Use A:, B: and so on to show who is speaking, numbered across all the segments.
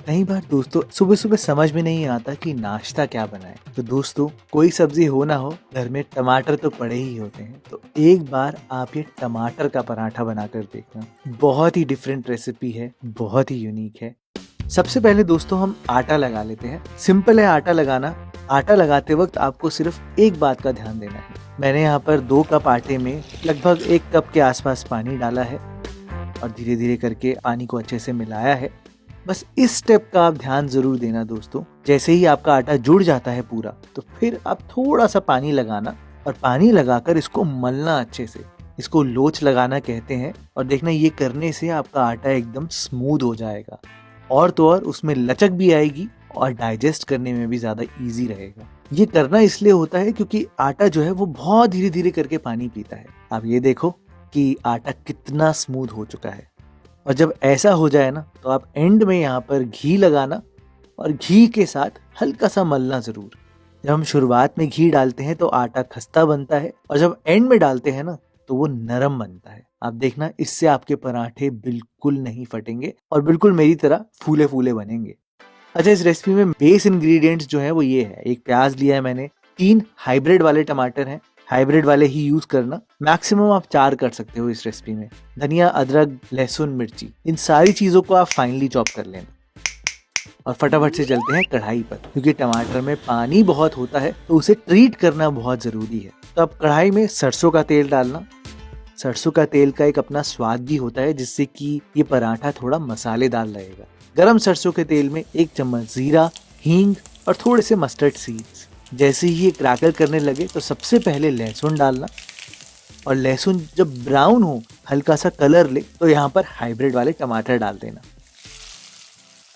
A: कई बार दोस्तों सुबह सुबह समझ में नहीं आता कि नाश्ता क्या बनाएं। तो दोस्तों कोई सब्जी हो ना हो, घर में टमाटर तो पड़े ही होते हैं। तो एक बार आप ये टमाटर का पराठा बनाकर देखना। बहुत ही डिफरेंट रेसिपी है, बहुत ही यूनिक है। सबसे पहले दोस्तों हम आटा लगा लेते हैं। सिंपल है आटा लगाना। आटा लगाते वक्त आपको सिर्फ एक बात का ध्यान देना है। मैंने यहाँ पर 2 कप आटे में लगभग 1 कप के आसपास पानी डाला है और धीरे धीरे करके पानी को अच्छे से मिलाया है। बस इस स्टेप का आप ध्यान जरूर देना दोस्तों। जैसे ही आपका आटा जुड़ जाता है पूरा, तो फिर आप थोड़ा सा पानी लगाना और पानी लगाकर इसको मलना अच्छे से। इसको लोच लगाना कहते हैं। और देखना, ये करने से आपका आटा एकदम स्मूथ हो जाएगा और तो और उसमें लचक भी आएगी और डाइजेस्ट करने में भी ज्यादा इजी रहेगा। ये करना इसलिए होता है क्योंकि आटा जो है वो बहुत धीरे धीरे करके पानी पीता है। आप ये देखो कि आटा कितना स्मूथ हो चुका है। और जब ऐसा हो जाए ना, तो आप एंड में यहाँ पर घी लगाना और घी के साथ हल्का सा मलना जरूर। जब हम शुरुआत में घी डालते हैं तो आटा खस्ता बनता है और जब एंड में डालते हैं ना, तो वो नरम बनता है। आप देखना, इससे आपके पराठे बिल्कुल नहीं फटेंगे और बिल्कुल मेरी तरह फूले फूले बनेंगे। अच्छा, इस रेसिपी में बेस इंग्रेडिएंट्स जो है वो ये है। एक प्याज लिया है मैंने, 3 हाइब्रिड वाले टमाटर हैं। हाइब्रिड वाले ही यूज करना। मैक्सिमम आप 4 कर सकते हो इस रेसिपी में। धनिया, अदरक, लहसुन, मिर्ची, इन सारी चीजों को आप फाइनली चॉप कर लेना। और फटाफट से चलते हैं कढ़ाई पर, क्योंकि टमाटर में पानी बहुत होता है तो उसे ट्रीट करना बहुत जरूरी है। तो अब कढ़ाई में सरसों का तेल डालना। सरसों का तेल का एक अपना स्वाद भी होता है, जिससे कि ये पराठा थोड़ा मसालेदार लगेगा। गरम सरसों के तेल में 1 चम्मच जीरा, हींग और थोड़े से मस्टर्ड सीड्स। जैसे ही ये क्रैकल करने लगे तो सबसे पहले लहसुन डालना। और लहसुन जब ब्राउन हो, हल्का सा कलर ले, तो यहाँ पर हाइब्रिड वाले टमाटर डाल देना।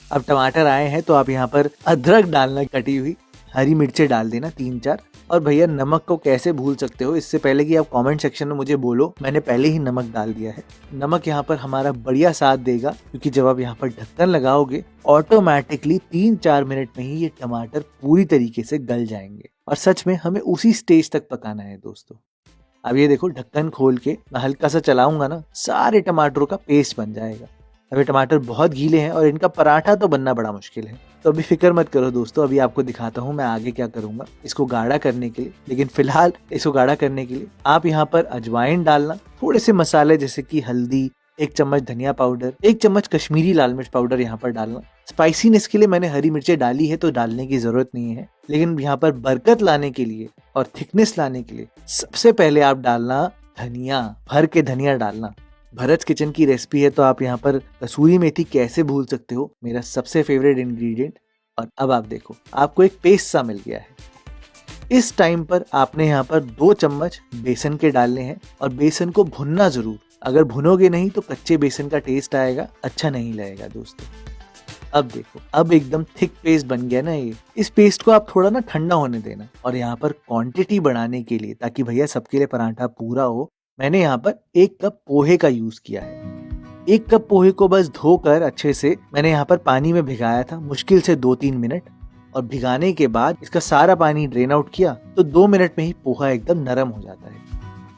A: अब टमाटर आए हैं तो आप यहाँ पर अदरक डालना, कटी हुई हरी मिर्चें डाल देना 3-4। और भैया, नमक को कैसे भूल सकते हो। इससे पहले कि आप कमेंट सेक्शन में मुझे बोलो, मैंने पहले ही नमक डाल दिया है। नमक यहाँ पर हमारा बढ़िया साथ देगा, क्योंकि जब आप यहाँ पर ढक्कन लगाओगे, ऑटोमेटिकली 3-4 मिनट में ही ये टमाटर पूरी तरीके से गल जाएंगे। और सच में हमें उसी स्टेज तक पकाना है दोस्तों। अब ये देखो, ढक्कन खोल के मैं हल्का सा चलाऊंगा ना, सारे टमाटरों का पेस्ट बन जाएगा। अब ये टमाटर बहुत गीले हैं और इनका पराठा तो बनना बड़ा मुश्किल है। तो अभी फिक्र मत करो दोस्तों, अभी आपको दिखाता हूँ मैं आगे क्या करूंगा इसको गाढ़ा करने के लिए। लेकिन फिलहाल इसको गाढ़ा करने के लिए आप यहाँ पर अजवाइन डालना, थोड़े से मसाले जैसे कि हल्दी, 1 चम्मच धनिया पाउडर, 1 चम्मच कश्मीरी लाल मिर्च पाउडर यहाँ पर डालना। स्पाइसीनेस के लिए मैंने हरी मिर्चें डाली है, तो डालने की जरूरत नहीं है। लेकिन यहाँ पर बरकत लाने के लिए और थिकनेस लाने के लिए सबसे पहले आप डालना धनिया, भर के धनिया डालना। भरत किचन की रेसिपी है, तो आप यहाँ पर कसूरी मेथी कैसे भूल सकते हो, मेरा सबसे फेवरेट इंग्रेडिएंट। और अब आप देखो, आपको एक पेस्ट सा मिल गया है। इस टाइम पर आपने यहाँ पर 2 चम्मच बेसन के डालने हैं और बेसन को भुनना जरूर। अगर भुनोगे नहीं तो कच्चे बेसन का टेस्ट आएगा, अच्छा नहीं लगेगा दोस्तों। अब देखो, अब एकदम थिक पेस्ट बन गया ना ये। इस पेस्ट को आप थोड़ा ना ठंडा होने देना। और यहाँ पर क्वांटिटी बढ़ाने के लिए, ताकि भैया सबके लिए पराठा पूरा हो, मैंने यहाँ पर 1 कप पोहे का यूज किया है। 1 कप पोहे को बस धोकर अच्छे से मैंने यहाँ पर पानी में भिगाया था, मुश्किल से 2-3 मिनट। और भिगाने के बाद इसका सारा पानी ड्रेन आउट किया, तो 2 मिनट में ही पोहा एकदम नरम हो जाता है।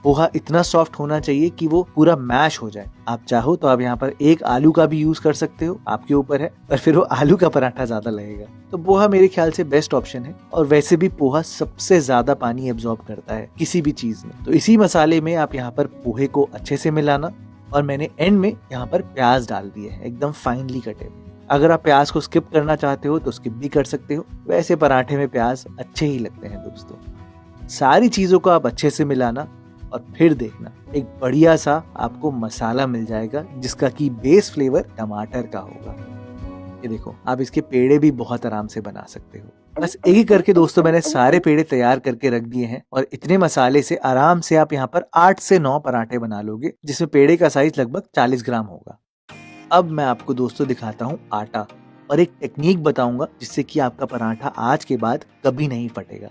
A: पोहा इतना सॉफ्ट होना चाहिए कि वो पूरा मैश हो जाए। आप चाहो तो आप यहाँ पर 1 आलू का भी यूज कर सकते हो, आपके ऊपर है, पर फिर वो आलू का पराठा ज्यादा लगेगा। तो पोहा मेरे ख्याल से बेस्ट ऑप्शन है। और वैसे भी पोहा सबसे ज्यादा पानी एब्जॉर्ब करता है किसी भी चीज में। तो इसी मसाले में आप यहाँ पर पोहे को अच्छे से मिलाना। और मैंने एंड में यहाँ पर प्याज डाल दिए हैं, एकदम फाइनली कटे। अगर आप प्याज को स्किप करना चाहते हो तो स्किप भी कर सकते हो, वैसे पराठे में प्याज अच्छे ही लगते हैं दोस्तों। सारी चीजों को आप अच्छे से मिलाना और फिर देखना, एक बढ़िया सा आपको मसाला मिल जाएगा, जिसका कि बेस फ्लेवर टमाटर का होगा। ये देखो, आप इसके पेड़े भी बहुत आराम से बना सकते हो। बस एक ही करके दोस्तों मैंने सारे पेड़े तैयार करके रख दिए हैं। और इतने मसाले से आराम से आप यहाँ पर 8 से 9 पराठे बना लोगे, जिसमें पेड़े का साइज लगभग 40 ग्राम होगा। अब मैं आपको दोस्तों दिखाता हूँ आटा, और एक टेक्निक बताऊंगा जिससे कि आपका पराठा आज के बाद कभी नहीं फटेगा।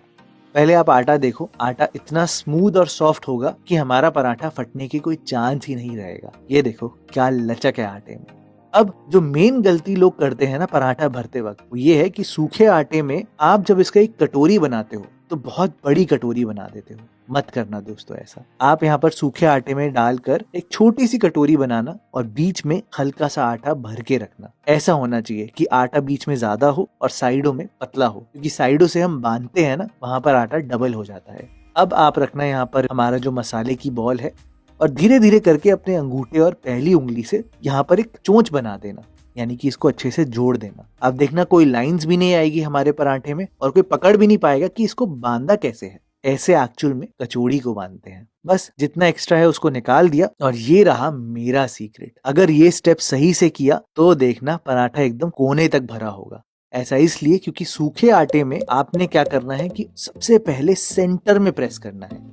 A: पहले आप आटा देखो, आटा इतना स्मूथ और सॉफ्ट होगा कि हमारा पराठा फटने की कोई चांस ही नहीं रहेगा। ये देखो क्या लचक है आटे में। अब जो मेन गलती लोग करते हैं ना पराठा भरते वक्त, वो ये है कि सूखे आटे में आप जब इसका एक कटोरी बनाते हो, तो बहुत बड़ी कटोरी बना देते हो। मत करना दोस्तों ऐसा। आप यहाँ पर सूखे आटे में डालकर एक छोटी सी कटोरी बनाना और बीच में हल्का सा आटा भर के रखना। ऐसा होना चाहिए कि आटा बीच में ज्यादा हो और साइडों में पतला हो, क्योंकि साइडों से हम बांधते हैं ना, वहां पर आटा डबल हो जाता है। अब आप रखना यहाँ पर हमारा जो मसाले की बॉल है और धीरे धीरे करके अपने अंगूठे और पहली उंगली से यहाँ पर एक चोंच बना देना, यानी कि इसको अच्छे से जोड़ देना। अब देखना कोई लाइंस भी नहीं आएगी हमारे पराठे में और कोई पकड़ भी नहीं पाएगा कि इसको बांधा कैसे है। ऐसे एक्चुअल में कचौड़ी को बांधते हैं। बस जितना एक्स्ट्रा है उसको निकाल दिया और ये रहा मेरा सीक्रेट। अगर ये स्टेप सही से किया तो देखना पराठा एकदम कोने तक भरा होगा। ऐसा इसलिए क्योंकि सूखे आटे में आपने क्या करना है कि सबसे पहले सेंटर में प्रेस करना है।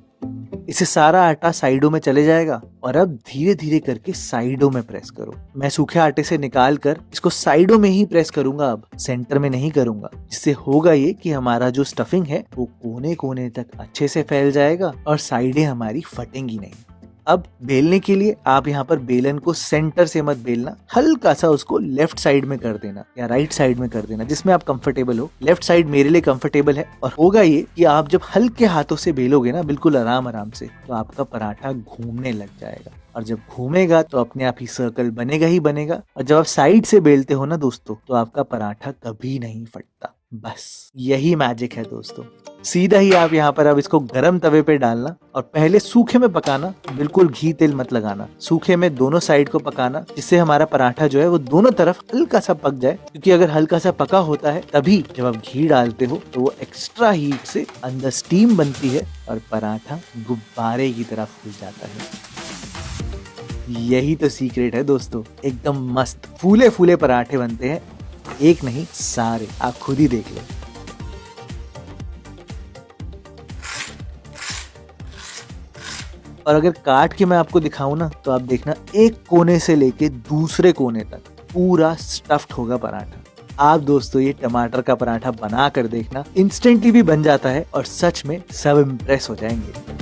A: इससे सारा आटा साइडों में चले जाएगा और अब धीरे धीरे करके साइडों में प्रेस करो। मैं सूखे आटे से निकाल कर इसको साइडों में ही प्रेस करूंगा, अब सेंटर में नहीं करूंगा। जिससे होगा ये कि हमारा जो स्टफिंग है वो कोने कोने तक अच्छे से फैल जाएगा और साइडें हमारी फटेंगी नहीं। अब बेलने के लिए आप यहाँ पर बेलन को सेंटर से मत बेलना, हल्का सा उसको लेफ्ट साइड में कर देना या राइट साइड में कर देना, जिसमें आप कंफर्टेबल हो। लेफ्ट साइड मेरे लिए कंफर्टेबल है। और होगा ये कि आप जब हल्के हाथों से बेलोगे ना, बिल्कुल आराम आराम से, तो आपका पराठा घूमने लग जाएगा। और जब घूमेगा तो अपने आप ही सर्कल बनेगा ही बनेगा। और जब आप साइड से बेलते हो ना दोस्तों, तो आपका पराठा कभी नहीं फटता। बस यही मैजिक है दोस्तों। सीधा ही आप यहाँ पर अब इसको गरम तवे पे डालना और पहले सूखे में पकाना, बिल्कुल घी तेल मत लगाना। सूखे में दोनों साइड को पकाना, जिससे हमारा पराठा जो है वो दोनों तरफ हल्का सा पक जाए। क्योंकि अगर हल्का सा पका होता है तभी जब आप घी डालते हो तो वो एक्स्ट्रा हीट से अंदर स्टीम बनती है और पराठा गुब्बारे की तरह फूल जाता है। यही तो सीक्रेट है दोस्तों। एकदम मस्त फूले फूले पराठे बनते हैं, एक नहीं सारे। आप खुद ही देख लो। और अगर काट के मैं आपको दिखाऊं ना, तो आप देखना एक कोने से लेके दूसरे कोने तक पूरा स्टफ्ड होगा पराठा। आप दोस्तों ये टमाटर का पराठा बना कर देखना, इंस्टेंटली भी बन जाता है और सच में सब इम्प्रेस हो जाएंगे।